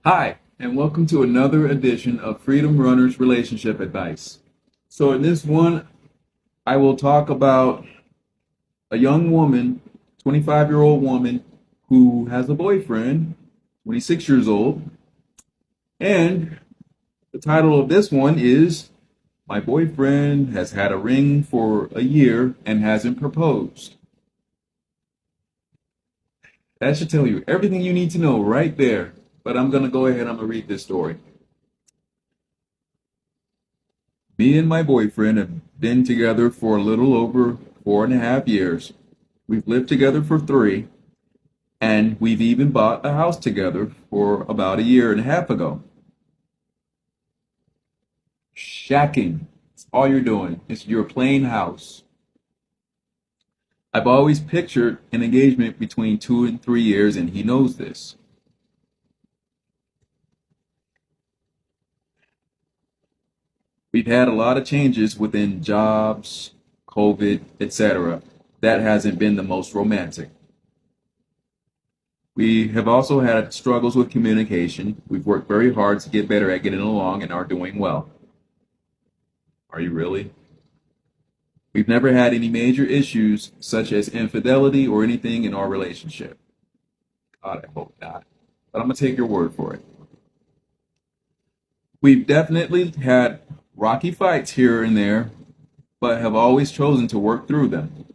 Hi, and welcome to another edition of Freedom Runners Relationship Advice. So, in this one, I will talk about a young woman, 25-year-old woman, who has a boyfriend, 26 years old, and the title of this one is My Boyfriend Has Had a Ring for a Year and Hasn't Proposed. That should tell you everything you need to know right there. But I'm going to go ahead, I'm going to read this story. Me and my boyfriend have been together for a little over 4.5 years. We've lived together for 3, and we've even bought a house together for about a year and a half ago. Shacking. It's all you're doing. It's your plain house. I've always pictured an engagement between 2 and 3 years, and he knows this. We've had a lot of changes within jobs, COVID, etc. That hasn't been the most romantic. We have also had struggles with communication. We've worked very hard to get better at getting along and are doing well. Are you really? We've never had any major issues such as infidelity or anything in our relationship. God, I hope not. But I'm going to take your word for it. We've definitely had rocky fights here and there, but have always chosen to work through them.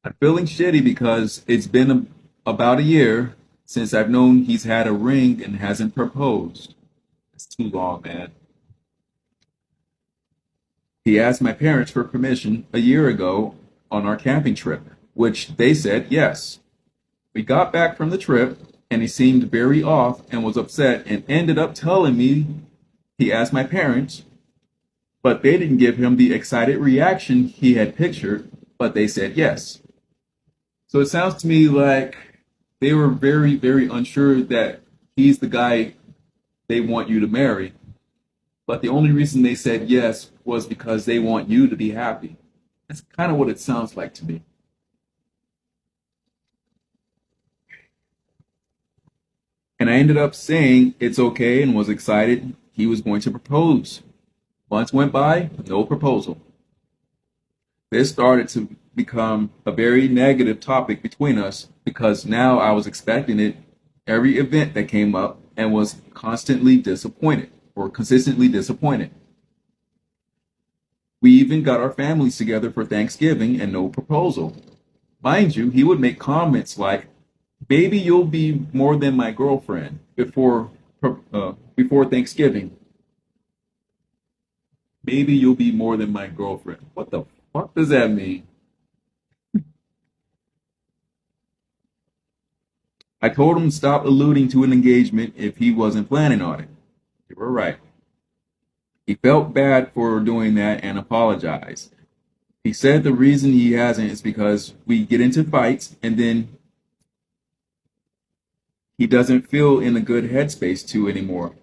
I'm feeling shitty because it's been about a year since I've known he's had a ring and hasn't proposed. It's too long, man. He asked my parents for permission a year ago on our camping trip, which they said yes. We got back from the trip and he seemed very off and was upset and ended up telling me he asked my parents, but they didn't give him the excited reaction he had pictured, but they said yes. So it sounds to me like they were very, very unsure that he's the guy they want you to marry. But the only reason they said yes was because they want you to be happy. That's kind of what it sounds like to me. And I ended up saying it's okay and was excited he was going to propose. Months went by, no proposal. This started to become a very negative topic between us because now I was expecting it every event that came up and was constantly disappointed or consistently disappointed. We even got our families together for Thanksgiving and no proposal. Mind you, he would make comments like, "Baby, you'll be more than my girlfriend" before Thanksgiving. "Maybe you'll be more than my girlfriend." What the fuck does that mean? I told him to stop alluding to an engagement if he wasn't planning on it. You were right. He felt bad for doing that and apologized. He said the reason he hasn't is because we get into fights and then he doesn't feel in a good headspace to anymore.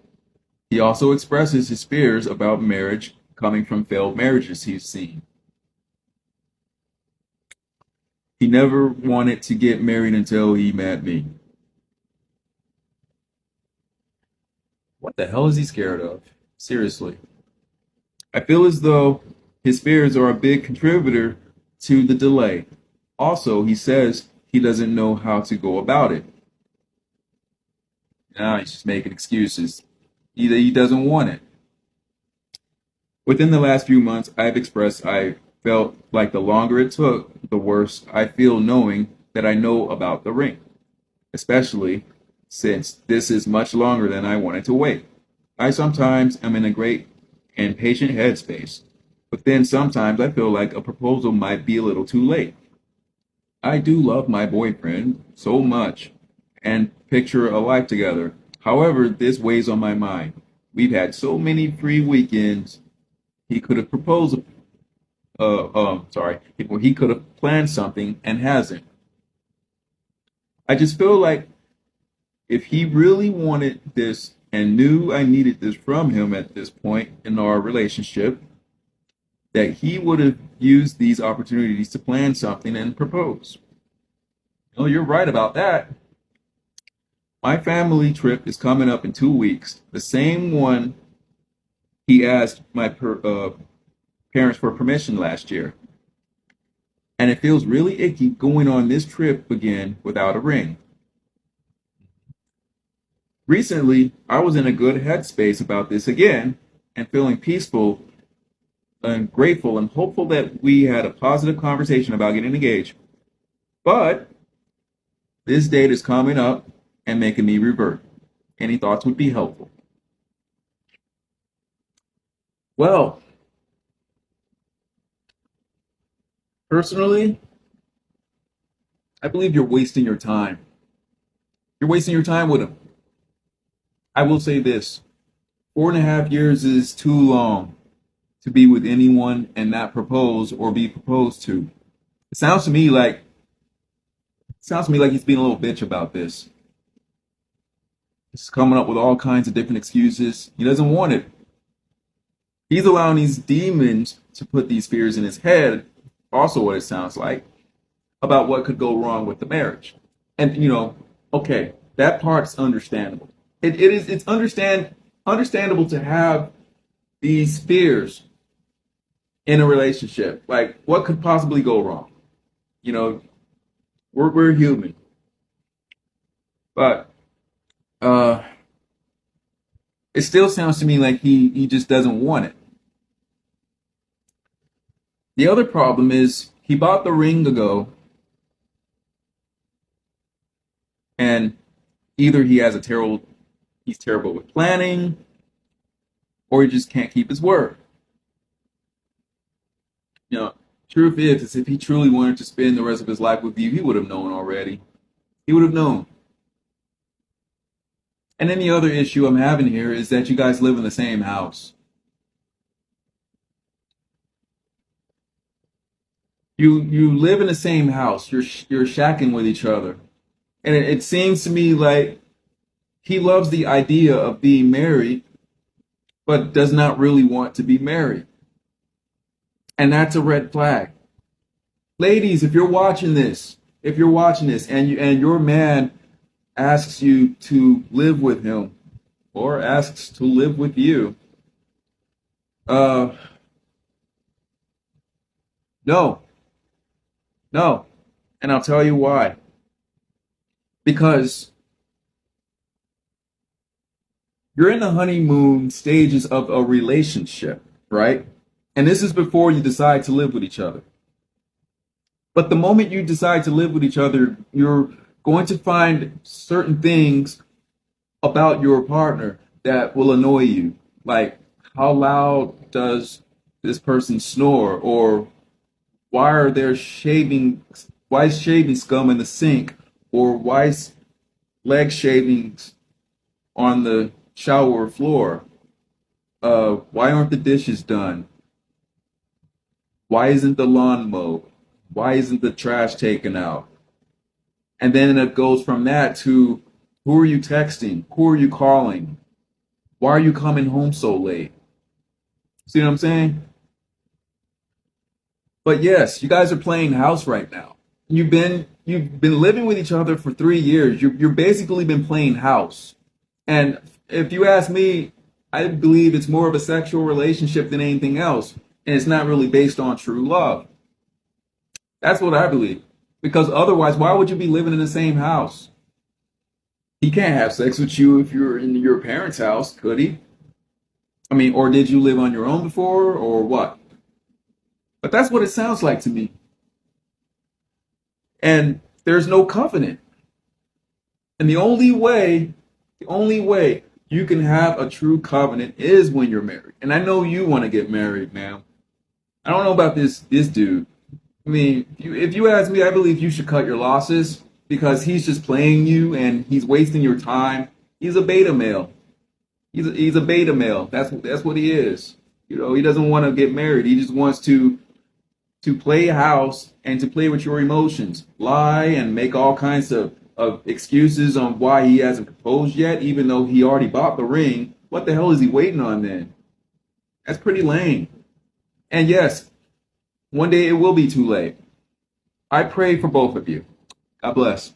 He also expresses his fears about marriage coming from failed marriages he's seen. He never wanted to get married until he met me. What the hell is he scared of? Seriously. I feel as though his fears are a big contributor to the delay. Also, he says he doesn't know how to go about it. Now he's just making excuses. Either he doesn't want it. Within the last few months, I've expressed I felt like the longer it took, the worse I feel knowing that I know about the ring, especially since this is much longer than I wanted to wait. I sometimes am in a great and patient headspace, but then sometimes I feel like a proposal might be a little too late. I do love my boyfriend so much and picture a life together. However, this weighs on my mind. We've had so many free weekends. He could have proposed, he could have planned something and hasn't. I just feel like if he really wanted this and knew I needed this from him at this point in our relationship, that he would have used these opportunities to plan something and propose. Oh, you're right about that. My family trip is coming up in 2 weeks. The same one he asked my parents for permission last year. And it feels really icky going on this trip again without a ring. Recently, I was in a good headspace about this again and feeling peaceful and grateful and hopeful that we had a positive conversation about getting engaged. But this date is coming up and making me revert. Any thoughts would be helpful. Well, personally, I believe you're wasting your time. You're wasting your time with him. I will say this: 4.5 years is too long to be with anyone and not propose or be proposed to. It sounds to me like he's being a little bitch about this. He's coming up with all kinds of different excuses. He doesn't want it. He's allowing these demons to put these fears in his head, also what it sounds like, about what could go wrong with the marriage. And okay, that part's understandable. It's understandable to have these fears in a relationship. Like, what could possibly go wrong? You know, we're human. But uh it still sounds to me like he just doesn't want it. The other problem is he bought the ring ago, and either he's terrible with planning, or he just can't keep his word. You know, truth is if he truly wanted to spend the rest of his life with you, he would have known already. He would have known. And then the other issue I'm having here is that you guys live in the same house. You live in the same house. You're shacking with each other, and it seems to me like he loves the idea of being married, but does not really want to be married, and that's a red flag. Ladies, if you're watching this, and your man asks you to live with him or asks to live with you, uh, no, no, and I'll tell you why. Because you're in the honeymoon stages of a relationship, right? And this is before you decide to live with each other. But the moment you decide to live with each other, you're going to find certain things about your partner that will annoy you. Like, how loud does this person snore? Or why is shaving scum in the sink? Or why is leg shavings on the shower floor? Why aren't the dishes done? Why isn't the lawn mowed? Why isn't the trash taken out? And then it goes from that to, who are you texting? Who are you calling? Why are you coming home so late? See what I'm saying? But yes, you guys are playing house right now. You've been living with each other for 3 years. You're basically been playing house. And if you ask me, I believe it's more of a sexual relationship than anything else. And it's not really based on true love. That's what I believe. Because otherwise, why would you be living in the same house? He can't have sex with you if you're in your parents' house, could he? I mean, or did you live on your own before, or what? But that's what it sounds like to me. And there's no covenant. And the only way you can have a true covenant is when you're married. And I know you want to get married, man. I don't know about this dude. I mean, if you ask me, I believe you should cut your losses because he's just playing you and he's wasting your time. He's a beta male. He's a beta male. That's what he is. He doesn't want to get married. He just wants to play house and to play with your emotions, lie and make all kinds of excuses on why he hasn't proposed yet, even though he already bought the ring. What the hell is he waiting on then? That's pretty lame. And yes, one day it will be too late. I pray for both of you. God bless.